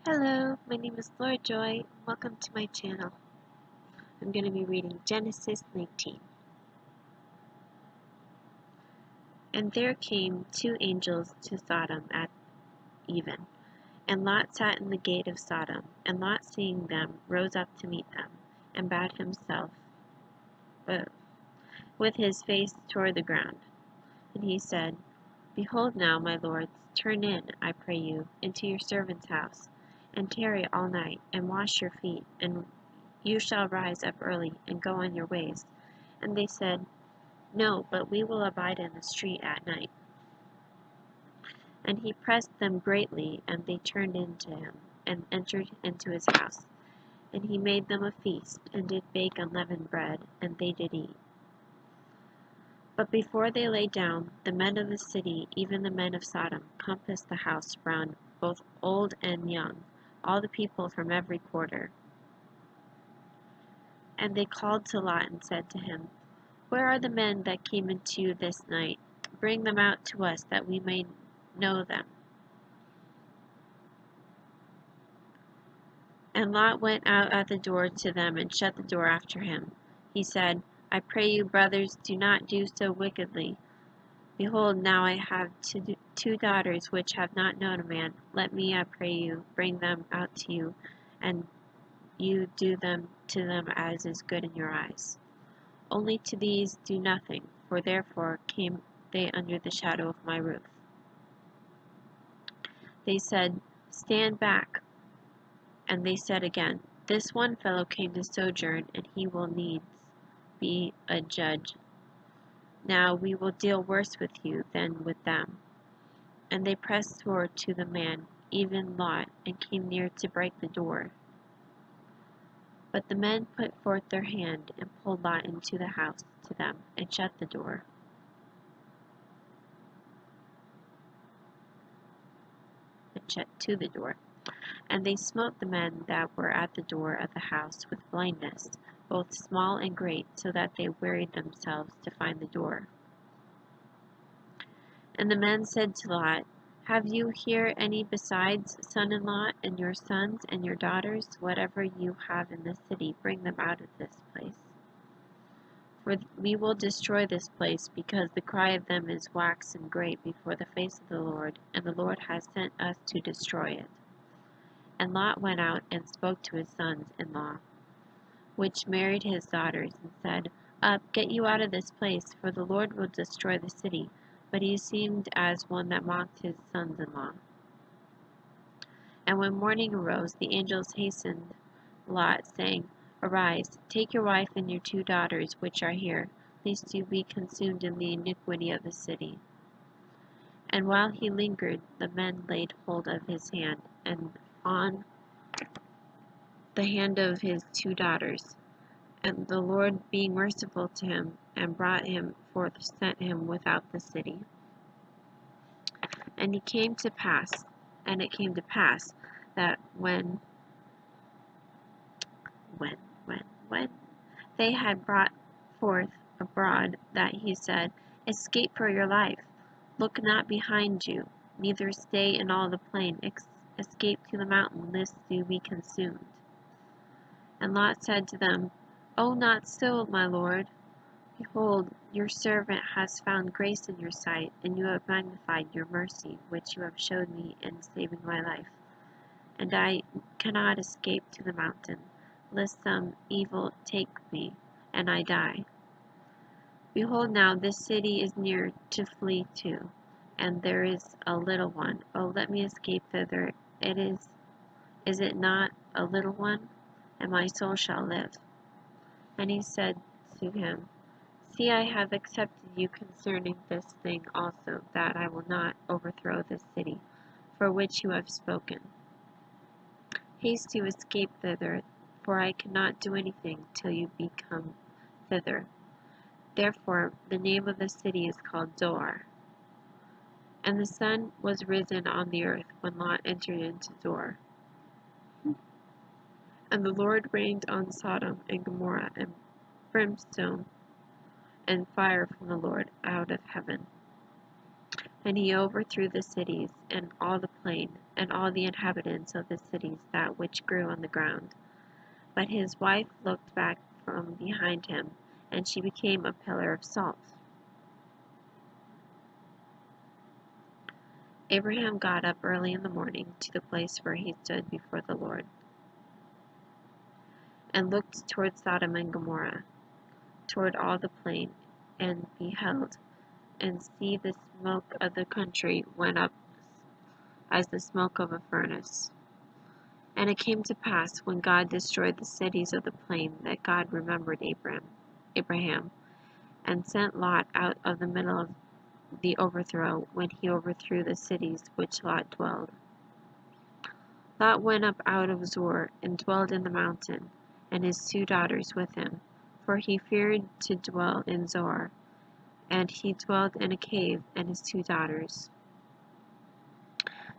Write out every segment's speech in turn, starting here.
Hello, my name is Laura Joy. Welcome to my channel. I'm going to be reading Genesis 19. And there came 2 angels to Sodom at even, and Lot sat in the gate of Sodom. And Lot, seeing them, rose up to meet them, and bowed himself with his face toward the ground. And he said, Behold now, my lords, turn in, I pray you, into your servant's house, and tarry all night, and wash your feet, and you shall rise up early, and go on your ways. And they said, No, but we will abide in the street at night. And he pressed them greatly, and they turned in to him, and entered into his house. And he made them a feast, and did bake unleavened bread, and they did eat. But before they lay down, the men of the city, even the men of Sodom, compassed the house round, both old and young, all the people from every quarter. And they called to Lot and said to him, Where are the men that came into you this night? Bring them out to us, that we may know them. And Lot went out at the door to them, and shut the door after him. He said, I pray you, brothers, do not do so wickedly. Behold, now I have 2 daughters which have not known a man. Let me, I pray you, bring them out to you, and you do them to them as is good in your eyes. Only to these do nothing, for therefore came they under the shadow of my roof. They said, Stand back. And they said again, This one fellow came to sojourn, and he will needs be a judge. Now we will deal worse with you than with them. And they pressed toward to the man, even Lot, and came near to break the door. But the men put forth their hand, and pulled Lot into the house to them, and shut the door. And shut to the door. And they smote the men that were at the door of the house with blindness, both small and great, so that they wearied themselves to find the door. And the men said to Lot, Have you here any besides son-in-law, and your sons and your daughters? Whatever you have in the city, bring them out of this place. For we will destroy this place, because the cry of them is waxen great before the face of the Lord, and the Lord has sent us to destroy it. And Lot went out and spoke to his sons-in-law, which married his daughters, and said, Up, get you out of this place, for the Lord will destroy the city. But he seemed as one that mocked his sons-in-law. And when morning arose, the angels hastened Lot, saying, Arise, take your wife and your 2 daughters which are here, lest you be consumed in the iniquity of the city. And while he lingered, the men laid hold of his hand, and on the hand of his 2 daughters. And the Lord, being merciful to him, and brought him forth, sent him without the city. And it came to pass that when they had brought forth abroad, that he said, Escape for your life, look not behind you, neither stay in all the plain, escape to the mountain, lest you be consumed. And Lot said to them, O not so, my lord. Behold, your servant has found grace in your sight, and you have magnified your mercy, which you have showed me in saving my life. And I cannot escape to the mountain, lest some evil take me, and I die. Behold now, this city is near to flee to, and there is a little one. Oh, let me escape thither. Is it not a little one? And my soul shall live. And he said to him, See, I have accepted you concerning this thing also, that I will not overthrow this city, for which you have spoken. Haste to escape thither, for I cannot do anything till you become thither. Therefore the name of the city is called Zoar. And the sun was risen on the earth when Lot entered into Zoar. And the Lord rained on Sodom and Gomorrah and brimstone and fire from the Lord out of heaven. And he overthrew the cities, and all the plain, and all the inhabitants of the cities that which grew on the ground. But his wife looked back from behind him, and she became a pillar of salt. Abraham got up early in the morning to the place where he stood before the Lord, and looked toward Sodom and Gomorrah, toward all the plain, and beheld, and see the smoke of the country went up as the smoke of a furnace. And it came to pass, when God destroyed the cities of the plain, that God remembered Abraham, and sent Lot out of the middle of the overthrow, when he overthrew the cities which Lot dwelled. Lot went up out of Zoar, and dwelled in the mountain, and his 2 daughters with him, for he feared to dwell in Zoar. And he dwelt in a cave, and his 2 daughters.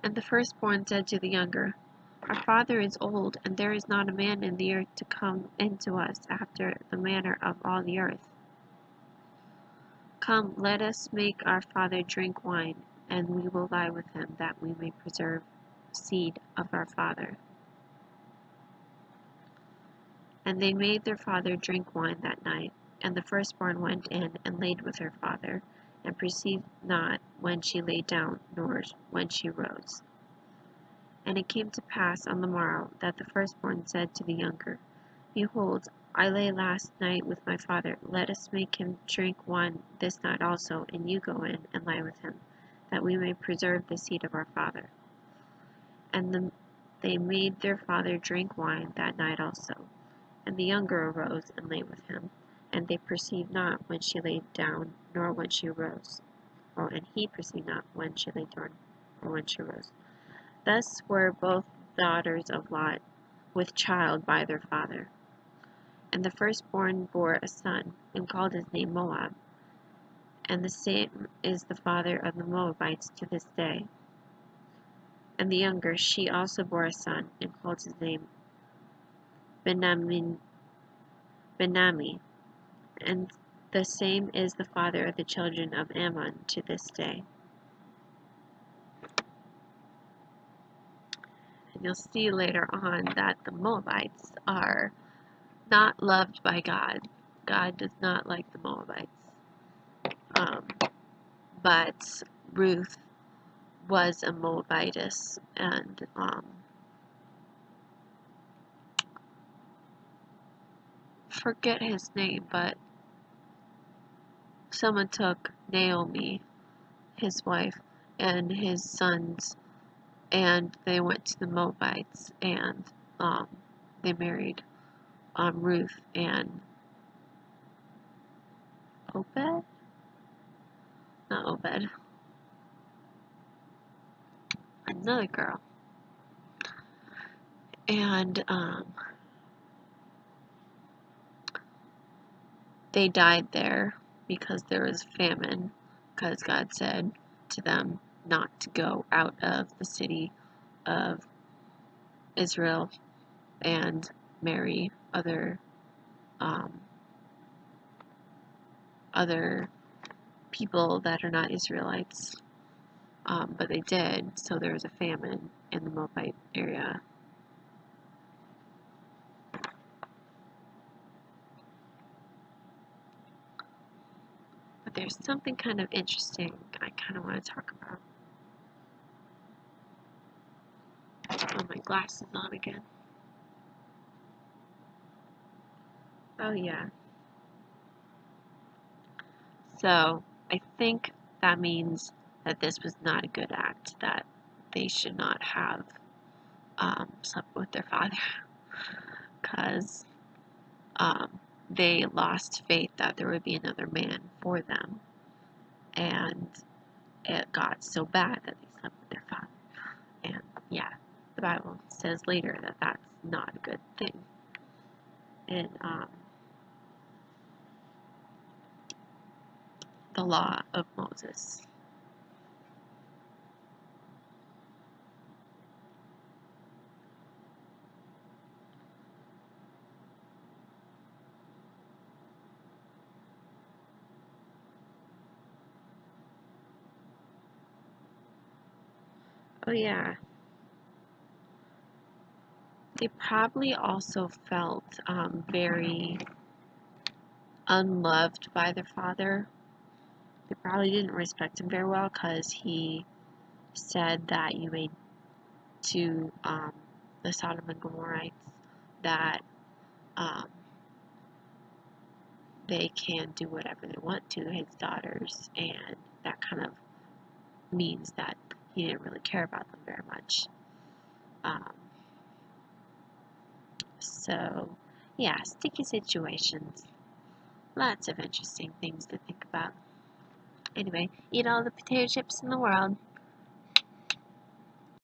And the firstborn said to the younger, Our father is old, and there is not a man in the earth to come in to us after the manner of all the earth. Come, let us make our father drink wine, and we will lie with him, that we may preserve seed of our father. And they made their father drink wine that night. And the firstborn went in and laid with her father, and perceived not when she lay down, nor when she rose. And it came to pass on the morrow that the firstborn said to the younger, Behold, I lay last night with my father. Let us make him drink wine this night also, and you go in and lie with him, that we may preserve the seed of our father. And they made their father drink wine that night also. And the younger arose and lay with him, and they perceived not when she lay down, nor when she rose. And he perceived not when she lay down, or when she rose. Thus were both daughters of Lot with child by their father. And the firstborn bore a son, and called his name Moab. And the same is the father of the Moabites to this day. And the younger, she also bore a son, and called his name Benami, and the same is the father of the children of Ammon to this day. And you'll see later on that the Moabites are not loved by God. God does not like the Moabites. But Ruth was a Moabitess, and forget his name, but someone took Naomi, his wife, and his sons, and they went to the Moabites, and they married Ruth and Obed? Not Obed. Another girl. And they died there because there was famine, because God said to them not to go out of the city of Israel and marry other people that are not Israelites. But they did, so there was a famine in the Moabite area. But there's something kind of interesting I kind of want to talk about. Oh, my glasses on again. Oh, yeah. So, I think that means that this was not a good act, that they should not have slept with their father, because they lost faith that there would be another man for them, and it got so bad that they slept with their father. And yeah, the Bible says later that that's not a good thing. In the law of Moses. Oh yeah. They probably also felt very unloved by their father. They probably didn't respect him very well because he said that you made to the Sodom and Gomorrites that um, they can do whatever they want to his daughters, and that kind of means that he didn't really care about them very much. Um, so, yeah, sticky situations. Lots of interesting things to think about. Anyway, eat all the potato chips in the world.